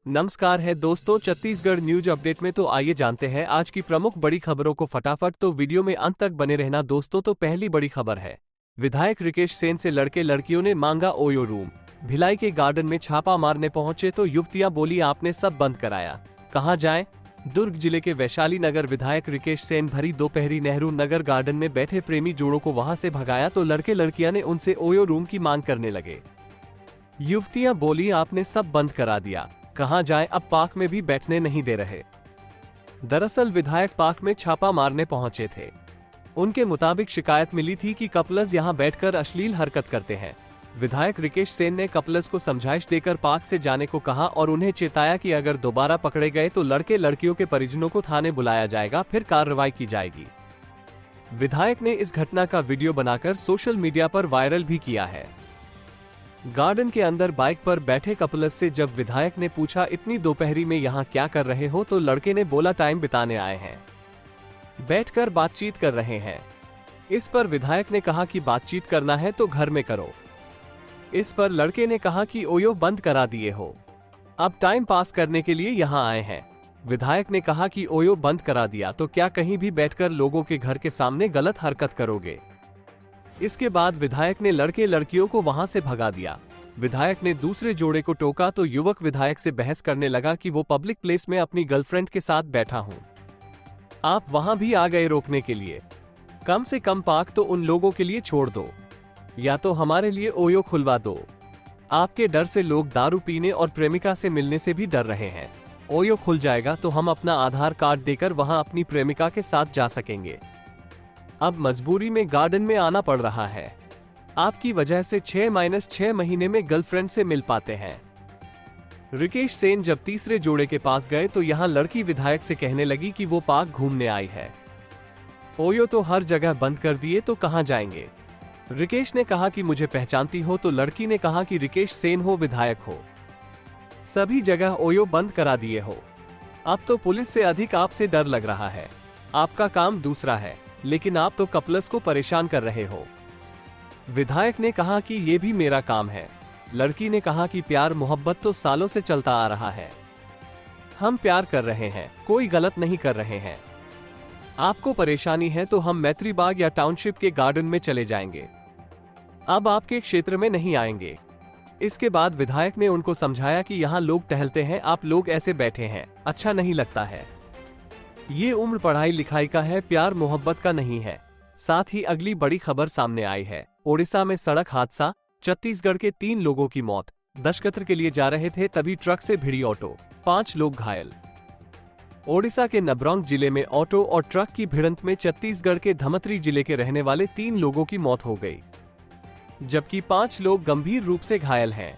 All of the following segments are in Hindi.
नमस्कार है दोस्तों, छत्तीसगढ़ न्यूज अपडेट में तो आइए जानते हैं आज की प्रमुख बड़ी खबरों को फटाफट। तो वीडियो में अंत तक बने रहना दोस्तों। तो पहली बड़ी खबर है, विधायक रिकेश सेन से लड़के लड़कियों ने मांगा ओयो रूम। भिलाई के गार्डन में छापा मारने पहुंचे तो युवतियां बोली आपने सब बंद कराया, कहां जाएं। दुर्ग जिले के वैशाली नगर विधायक रिकेश सेन भरी दोपहरी नेहरू नगर गार्डन में बैठे प्रेमी जोड़ों को वहां से भगाया तो लड़के लड़कियां ने उनसे ओयो रूम की मांग करने लगे। युवतियां बोली आपने सब बंद करा दिया, कहां जाएं, अब पार्क में भी बैठने नहीं दे रहे। दरअसल विधायक पार्क में छापा मारने पहुंचे थे। उनके मुताबिक शिकायत मिली थी कि कपल्स यहां बैठकर अश्लील हरकत करते हैं। विधायक रिकेश सेन ने कपल्स को समझाइश देकर पार्क से जाने को कहा और उन्हें चेताया कि अगर दोबारा पकड़े गए तो लड़के लड़कियों के परिजनों को थाने बुलाया जाएगा, फिर कार्रवाई की जाएगी। विधायक ने इस घटना का वीडियो बनाकर सोशल मीडिया पर वायरल भी किया है। गार्डन के अंदर बाइक पर बैठे कपल्स से जब विधायक ने पूछा इतनी दोपहरी में यहाँ क्या कर रहे हो, तो लड़के ने बोला टाइम बिताने आए हैं, बैठकर बातचीत कर रहे हैं। इस पर विधायक ने कहा कि बातचीत करना है तो घर में करो। इस पर लड़के ने कहा कि ओयो बंद करा दिए हो, अब टाइम पास करने के लिए यहाँ आए हैं। विधायक ने कहा कि ओयो बंद करा दिया तो क्या कहीं भी बैठकर लोगों के घर के सामने गलत हरकत करोगे। इसके बाद विधायक ने लड़के लड़कियों को वहां से भगा दिया। विधायक ने दूसरे जोड़े को टोका तो युवक विधायक से बहस करने लगा कि वो पब्लिक प्लेस में अपनी गर्लफ्रेंड के साथ बैठा हूं, आप वहां भी आ गए रोकने के लिए। कम से कम पार्क तो उन लोगों के लिए छोड़ दो, या तो हमारे लिए ओयो खुलवा दो। आपके डर से लोग दारू पीने और प्रेमिका से मिलने से भी डर रहे हैं। ओयो खुल जाएगा तो हम अपना आधार कार्ड देकर वहां अपनी प्रेमिका के साथ जा सकेंगे। अब मजबूरी में गार्डन में आना पड़ रहा है, आपकी वजह से 6-6 महीने में गर्लफ्रेंड से मिल पाते हैं। रिकेश सेन जब तीसरे जोड़े के पास गए तो यहाँ लड़की विधायक से कहने लगी कि वो पार्क घूमने आई है, ओयो तो हर जगह बंद कर दिए तो कहां जाएंगे। रिकेश ने कहा कि मुझे पहचानती हो, तो लड़की ने कहा कि रिकेश सेन हो, विधायक हो, सभी जगह ओयो बंद करा दिए हो, अब तो पुलिस से अधिक आपसे डर लग रहा है। आपका काम दूसरा है, लेकिन आप तो कपल्स को परेशान कर रहे हो। विधायक ने कहा कि ये भी मेरा काम है। लड़की ने कहा कि प्यार मोहब्बत तो सालों से चलता आ रहा है, हम प्यार कर रहे हैं, कोई गलत नहीं कर रहे हैं। आपको परेशानी है तो हम मैत्री बाग या टाउनशिप के गार्डन में चले जाएंगे, अब आपके क्षेत्र में नहीं आएंगे। इसके बाद विधायक ने उनको समझाया कि यहाँ लोग टहलते हैं, आप लोग ऐसे बैठे हैं, अच्छा नहीं लगता है। ये उम्र पढ़ाई लिखाई का है, प्यार मोहब्बत का नहीं है। साथ ही अगली बड़ी खबर सामने आई है। ओडिशा में सड़क हादसा, छत्तीसगढ़ के 3 लोगों की मौत। दशकत्र के लिए जा रहे थे तभी ट्रक से भिड़ी ऑटो, 5 लोग घायल। ओडिशा के नबरौंग जिले में ऑटो और ट्रक की भिड़ंत में छत्तीसगढ़ के धमतरी जिले के रहने वाले 3 लोगों की मौत हो गई, जबकि 5 लोग गंभीर रूप से घायल हैं।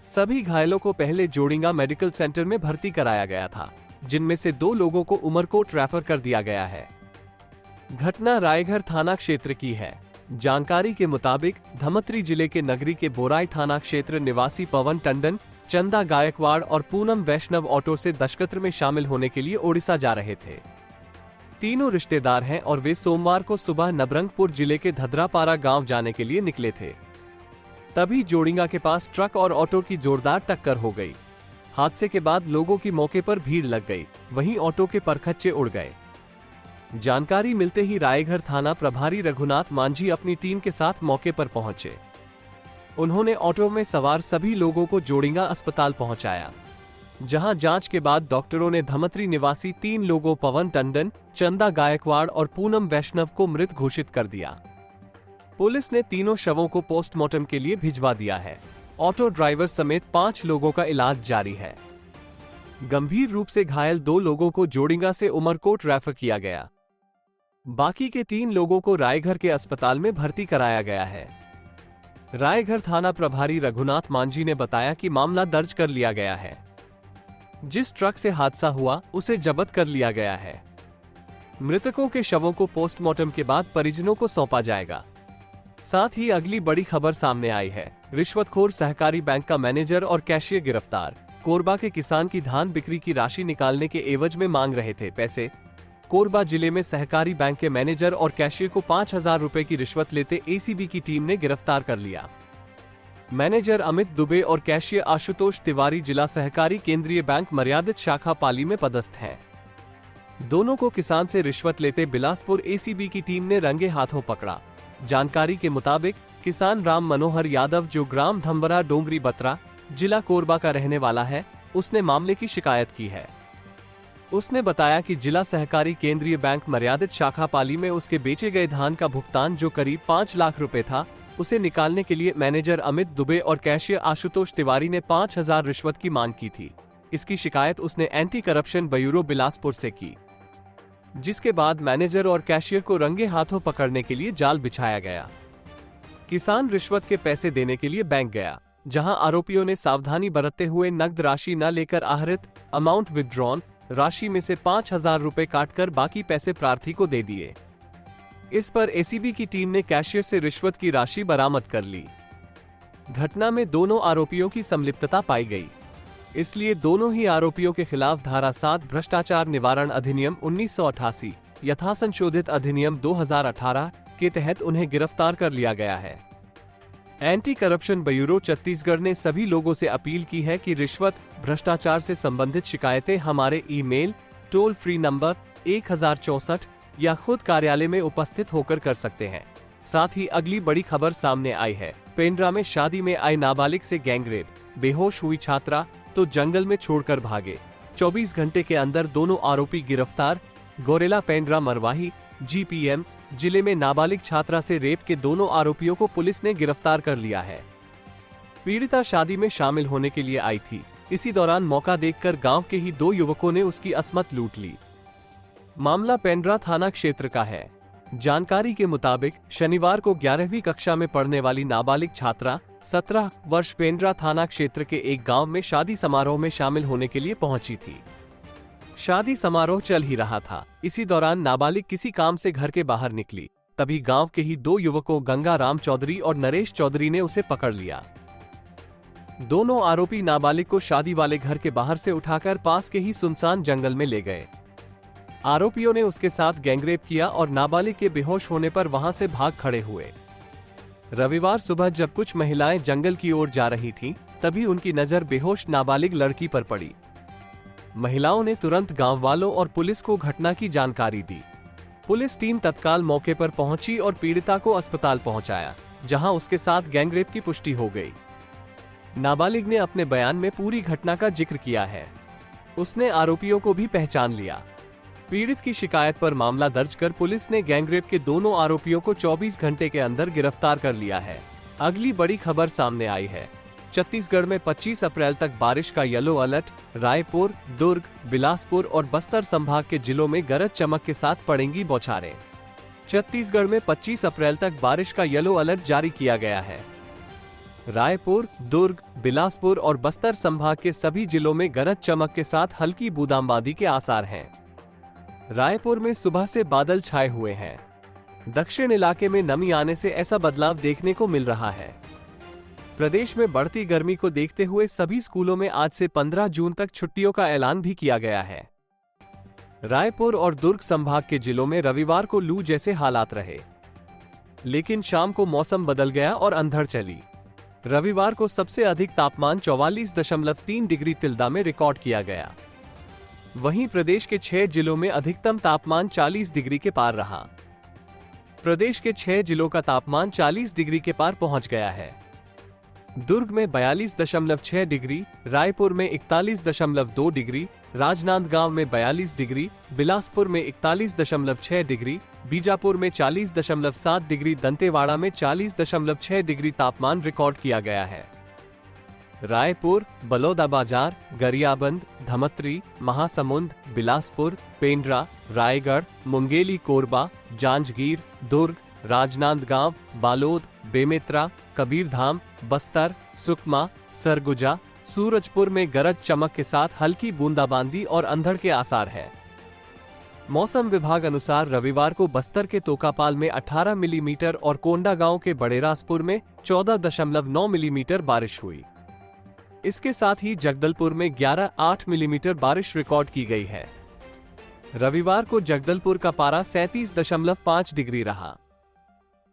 सभी घायलों को पहले जोड़िंगा मेडिकल सेंटर में भर्ती कराया गया था, जिनमें से 2 लोगों को उमरकोट रेफर कर दिया गया है। घटना रायघर थाना क्षेत्र की है। जानकारी के मुताबिक धमतरी जिले के नगरी के बोराई थाना क्षेत्र निवासी पवन टंडन, चंदा गायकवाड़ और पूनम वैष्णव ऑटो से दशकत्र में शामिल होने के लिए ओडिशा जा रहे थे। तीनों रिश्तेदार हैं और वे सोमवार को सुबह नबरंगपुर जिले के धदरापारा गांव जाने के लिए निकले थे। तभी जोड़िंगा के पास ट्रक और ऑटो की जोरदार टक्कर हो गई। हादसे के बाद लोगों की मौके पर भीड़ लग गई, वहीं ऑटो के परखच्चे उड़ गए। जानकारी मिलते ही रायघर थाना प्रभारी रघुनाथ मांझी अपनी टीम के साथ मौके पर पहुंचे। उन्होंने ऑटो में सवार सभी लोगों को जोड़िंगा अस्पताल पहुंचाया, जहां जांच के बाद डॉक्टरों ने धमतरी निवासी 3 लोगों पवन टंडन, चंदा गायकवाड़ और पूनम वैष्णव को मृत घोषित कर दिया। पुलिस ने तीनों शवों को पोस्टमार्टम के लिए भिजवा दिया है। ऑटो ड्राइवर समेत 5 लोगों का इलाज जारी है। गंभीर रूप से घायल 2 लोगों को जोड़िंगा से उमरकोट रेफर किया गया, बाकी के 3 लोगों को रायघर के अस्पताल में भर्ती कराया गया है। रायघर थाना प्रभारी रघुनाथ मांझी ने बताया कि मामला दर्ज कर लिया गया है। जिस ट्रक से हादसा हुआ उसे जब्त कर लिया गया है। मृतकों के शवों को पोस्टमार्टम के बाद परिजनों को सौंपा जाएगा। साथ ही अगली बड़ी खबर सामने आई है। रिश्वतखोर सहकारी बैंक का मैनेजर और कैशियर गिरफ्तार। कोरबा के किसान की धान बिक्री की राशि निकालने के एवज में मांग रहे थे पैसे। कोरबा जिले में सहकारी बैंक के मैनेजर और कैशियर को 5,000 रुपए की रिश्वत लेते एसीबी की टीम ने गिरफ्तार कर लिया। मैनेजर अमित दुबे और कैशियर आशुतोष तिवारी जिला सहकारी केंद्रीय बैंक मर्यादित शाखा पाली में पदस्थ हैं। दोनों को किसान से रिश्वत लेते बिलासपुर एसीबी की टीम ने रंगे हाथों पकड़ा। जानकारी के मुताबिक किसान राम मनोहर यादव, जो ग्राम धम्बरा डोंगरी बत्रा जिला कोरबा का रहने वाला है, उसने मामले की शिकायत की है। उसने बताया कि जिला सहकारी केंद्रीय बैंक मर्यादित शाखा पाली में उसके बेचे गए धान का भुगतान, जो करीब 5 लाख रुपए था, उसे निकालने के लिए मैनेजर अमित दुबे और कैशियर आशुतोष तिवारी ने 5,000 रिश्वत की मांग की थी। इसकी शिकायत उसने एंटी करप्शन ब्यूरो बिलासपुर से की, जिसके बाद मैनेजर और कैशियर को रंगे हाथों पकड़ने के लिए जाल बिछाया गया। किसान रिश्वत के पैसे देने के लिए बैंक गया, जहां आरोपियों ने सावधानी बरतते हुए नकद राशि न लेकर आहरित अमाउंट विथड्रॉन राशि में से 5,000 रुपए काटकर बाकी पैसे प्रार्थी को दे दिए। इस पर एसीबी की टीम ने कैशियर से रिश्वत की राशि बरामद कर ली। घटना में दोनों आरोपियों की संलिप्तता पाई गई, इसलिए दोनों ही आरोपियों के खिलाफ धारा 7 भ्रष्टाचार निवारण अधिनियम 1988 यथा संशोधित अधिनियम 2018 के तहत उन्हें गिरफ्तार कर लिया गया है। एंटी करप्शन ब्यूरो छत्तीसगढ़ ने सभी लोगों से अपील की है कि रिश्वत, भ्रष्टाचार से संबंधित शिकायतें हमारे ईमेल, टोल फ्री नंबर 1064 या खुद कार्यालय में उपस्थित होकर कर सकते हैं। साथ ही अगली बड़ी खबर सामने आई है। पेंड्रा में शादी में आई नाबालिग से गैंगरेप, बेहोश हुई छात्रा तो जंगल में छोड़कर भागे। 24 घंटे के अंदर दोनों आरोपी गिरफ्तार। गोरेला पेंड्रा मरवाही जीपीएम जिले में नाबालिग छात्रा से रेप के दोनों आरोपियों को पुलिस ने गिरफ्तार कर लिया है। पीड़िता शादी में शामिल होने के लिए आई थी। इसी दौरान मौका देखकर गांव के ही 2 युवकों ने उसकी असमत लूट ली। मामला पेंड्रा थाना क्षेत्र का है। जानकारी के मुताबिक शनिवार को 11वीं कक्षा में पढ़ने वाली नाबालिग छात्रा 17 वर्ष पेंड्रा थाना क्षेत्र के एक गांव में शादी समारोह में शामिल होने के लिए पहुंची थी। शादी समारोह चल ही रहा था। इसी दौरान नाबालिग किसी काम से घर के बाहर निकली, तभी गांव के ही 2 युवकों गंगा राम चौधरी और नरेश चौधरी ने उसे पकड़ लिया। दोनों आरोपी नाबालिग को शादी वाले घर के बाहर से उठाकर पास के ही सुनसान जंगल में ले गए। आरोपियों ने उसके साथ गैंगरेप किया और नाबालिग के बेहोश होने पर वहां से भाग खड़े हुए। रविवार सुबह जब कुछ महिलाएं जंगल की ओर जा रही थीं, तभी उनकी नजर बेहोश नाबालिग लड़की पर पड़ी। महिलाओं ने तुरंत गांव वालों और पुलिस को घटना की जानकारी दी। पुलिस टीम तत्काल मौके पर पहुंची और पीड़िता को अस्पताल पहुंचाया, जहां उसके साथ गैंगरेप की पुष्टि हो गई। नाबालिग ने अपने बयान में पूरी घटना का जिक्र किया है। उसने आरोपियों को भी पहचान लिया। पीड़ित की शिकायत पर मामला दर्ज कर पुलिस ने गैंगरेप के दोनों आरोपियों को 24 घंटे के अंदर गिरफ्तार कर लिया है। अगली बड़ी खबर सामने आई है। छत्तीसगढ़ में 25 अप्रैल तक बारिश का येलो अलर्ट। रायपुर, दुर्ग, बिलासपुर और बस्तर संभाग के जिलों में गरज चमक के साथ पड़ेंगी बौछारें। छत्तीसगढ़ में 25 अप्रैल तक बारिश का येलो अलर्ट जारी किया गया है। रायपुर, दुर्ग, बिलासपुर और बस्तर संभाग के सभी जिलों में गरज चमक के साथ हल्की बूंदाबांदी के आसार हैं। रायपुर में सुबह से बादल छाए हुए हैं। दक्षिण इलाके में नमी आने से ऐसा बदलाव देखने को मिल रहा है। प्रदेश में बढ़ती गर्मी को देखते हुए सभी स्कूलों में आज से 15 जून तक छुट्टियों का ऐलान भी किया गया है। रायपुर और दुर्ग संभाग के जिलों में रविवार को लू जैसे हालात रहे, लेकिन शाम को मौसम बदल गया और अंधड़ चली। रविवार को सबसे अधिक तापमान 44.3 डिग्री तिल्दा में रिकॉर्ड किया गया। वहीं प्रदेश के 6 जिलों में अधिकतम तापमान 40 डिग्री के पार रहा। प्रदेश के 6 जिलों का तापमान 40 डिग्री के पार पहुंच गया है। दुर्ग में 42.6 डिग्री, रायपुर में 41.2 डिग्री, राजनांदगांव में 42 डिग्री, बिलासपुर में 41.6 डिग्री, बीजापुर में 40.7 डिग्री, दंतेवाड़ा में 40.6 डिग्री तापमान रिकॉर्ड किया गया है। रायपुर, बलौदाबाजार, गरियाबंद, धमतरी, महासमुंद, बिलासपुर, पेंड्रा, रायगढ़, मुंगेली, कोरबा, जांजगीर, दुर्ग, राजनांदगांव, बालोद, बेमेतरा, कबीरधाम, बस्तर, सुकमा, सरगुजा, सूरजपुर में गरज चमक के साथ हल्की बूंदाबांदी और अंधड़ के आसार है। मौसम विभाग अनुसार रविवार को बस्तर के तोकापाल में 18 मिलीमीटर और कोंडागांव के बड़ेरासपुर में 14.9 मिलीमीटर बारिश हुई। इसके साथ ही जगदलपुर में 11.8 मिलीमीटर बारिश रिकॉर्ड की गई है। रविवार को जगदलपुर का पारा 37.5 डिग्री रहा।